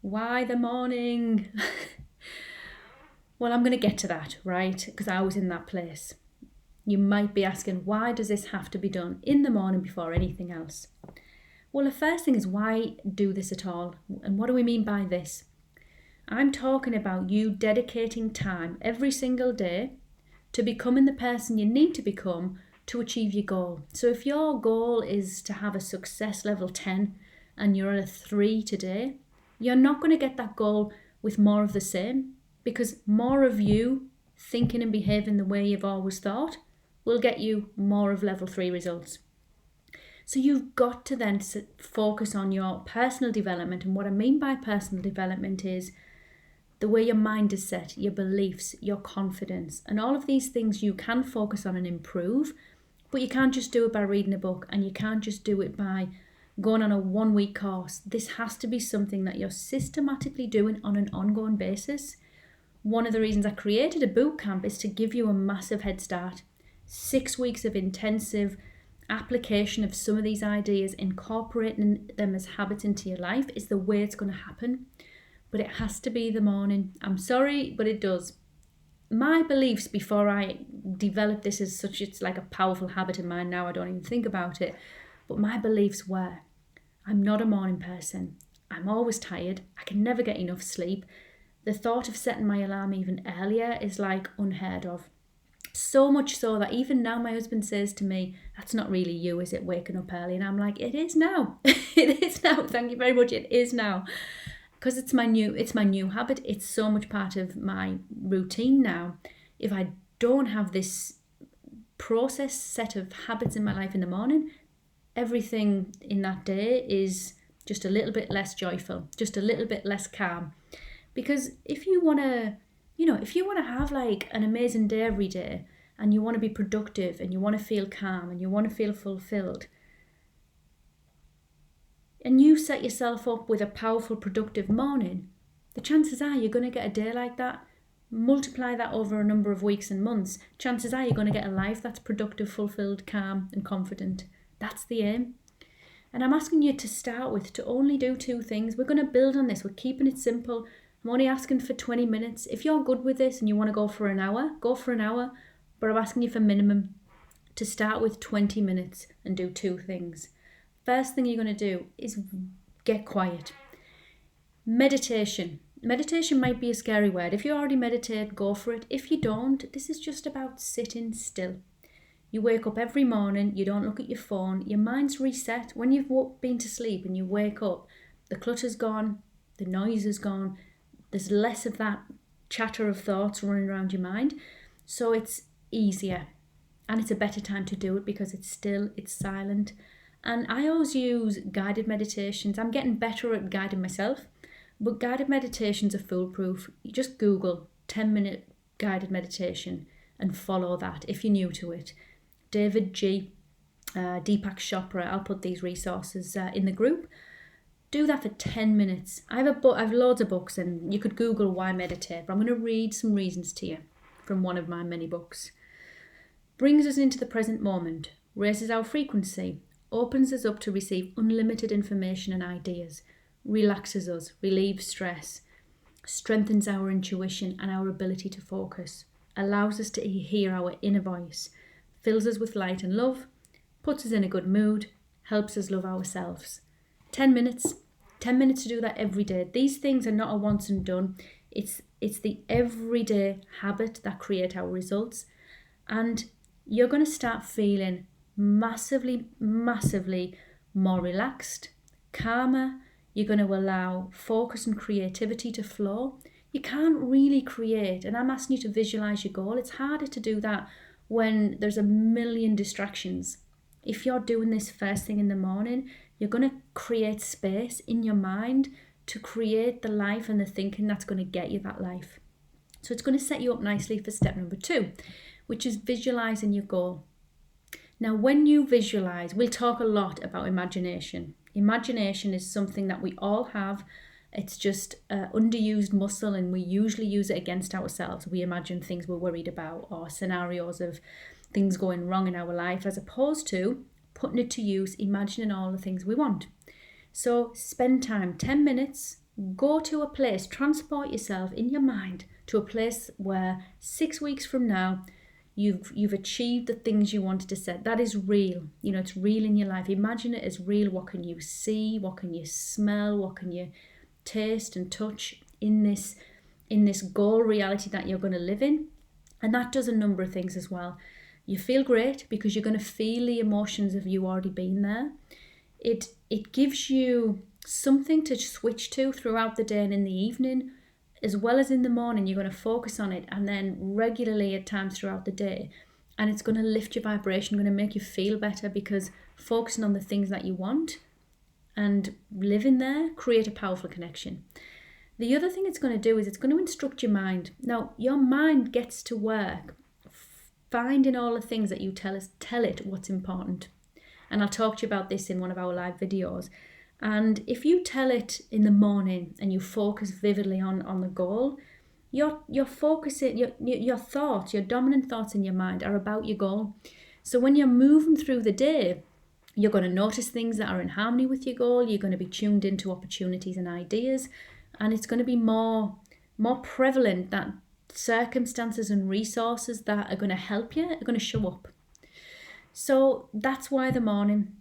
Why the morning? Well, I'm going to get to that, right? Because I was in that place. You might be asking, why does this have to be done in the morning before anything else? Well, the first thing is, why do this at all? And what do we mean by this? I'm talking about you dedicating time every single day to becoming the person you need to become to achieve your goal. So if your goal is to have a success level 10 and you're at a 3 today, you're not going to get that goal with more of the same, because more of you thinking and behaving the way you've always thought will get you more of level 3 results. So you've got to then focus on your personal development. And what I mean by personal development is the way your mind is set, your beliefs, your confidence, and all of these things you can focus on and improve, but you can't just do it by reading a book, and you can't just do it by going on a 1-week course. This has to be something that you're systematically doing on an ongoing basis. One of the reasons I created a boot camp is to give you a massive head start. 6 weeks of intensive application of some of these ideas, incorporating them as habits into your life is the way it's going to happen. But it has to be the morning. I'm sorry, but it does. My beliefs before I developed this as such, it's like a powerful habit of mine now, I don't even think about it. But my beliefs were, I'm not a morning person. I'm always tired. I can never get enough sleep. The thought of setting my alarm even earlier is like unheard of. So much so that even now my husband says to me, that's not really you, is it, waking up early? And I'm like, it is now. It is now. Thank you very much. It is now. Because it's my new habit. It's so much part of my routine now. If I don't have this process set of habits in my life in the morning, everything in that day is just a little bit less joyful, just a little bit less calm. Because if you want to have like an amazing day every day, and you want to be productive, and you want to feel calm, and you want to feel fulfilled, and you set yourself up with a powerful, productive morning, the chances are you're going to get a day like that. Multiply that over a number of weeks and months, chances are you're going to get a life that's productive, fulfilled, calm, and confident. That's the aim. And I'm asking you to start with, to only do 2 things. We're going to build on this. We're keeping it simple. I'm only asking for 20 minutes. If you're good with this and you want to go for an hour, go for an hour. But I'm asking you for minimum to start with 20 minutes and do 2 things. First thing you're going to do is get quiet. Meditation. Meditation might be a scary word. If you already meditate, go for it. If you don't, this is just about sitting still. You wake up every morning, you don't look at your phone, your mind's reset. When you've been to sleep and you wake up, the clutter's gone, the noise is gone, there's less of that chatter of thoughts running around your mind. So it's easier, and it's a better time to do it because it's still, it's silent. And I always use guided meditations. I'm getting better at guiding myself, but guided meditations are foolproof. You just Google 10-minute guided meditation and follow that if you're new to it. David G, Deepak Chopra, I'll put these resources in the group. Do that for 10 minutes. I have loads of books, and you could Google why meditate, but I'm going to read some reasons to you from one of my many books. Brings us into the present moment, raises our frequency, opens us up to receive unlimited information and ideas, relaxes us, relieves stress, strengthens our intuition and our ability to focus, allows us to hear our inner voice, fills us with light and love, puts us in a good mood, helps us love ourselves. 10 minutes to do that every day. These things are not a once and done. It's the everyday habit that create our results. And you're going to start feeling massively more relaxed, calmer. You're going to allow focus and creativity to flow. You can't really create, and I'm asking you to visualize your goal. It's harder to do that when there's a million distractions. If you're doing this first thing in the morning, you're going to create space in your mind to create the life and the thinking that's going to get you that life. So it's going to set you up nicely for step number 2, which is visualizing your goal. Now, when you visualize, we'll talk a lot about imagination. Imagination is something that we all have. It's just an underused muscle, and we usually use it against ourselves. We imagine things we're worried about or scenarios of things going wrong in our life, as opposed to putting it to use, imagining all the things we want. So spend time, 10 minutes, Go to a place, transport yourself in your mind to a place where 6 weeks from now, you've achieved the things you wanted to set. That is real. It's real in your life. Imagine it as real. What can you see? What can you smell? What can you taste and touch in this goal reality that you're going to live in? And that does a number of things as well. You feel great because you're going to feel the emotions of you already being there. It gives you something to switch to throughout the day and in the evening, as well as in the morning. You're going to focus on it, and then regularly at times throughout the day. And it's going to lift your vibration, going to make you feel better, because focusing on the things that you want and living there create a powerful connection. The other thing it's going to do is it's going to instruct your mind. Now, your mind gets to work finding all the things that you tell it what's important. And I'll talk to you about this in one of our live videos. And if you tell it in the morning and you focus vividly on the goal, you're focusing, your thoughts, your dominant thoughts in your mind are about your goal. So when you're moving through the day, you're going to notice things that are in harmony with your goal. You're going to be tuned into opportunities and ideas. And it's going to be more prevalent that circumstances and resources that are going to help you are going to show up. So that's why the morning.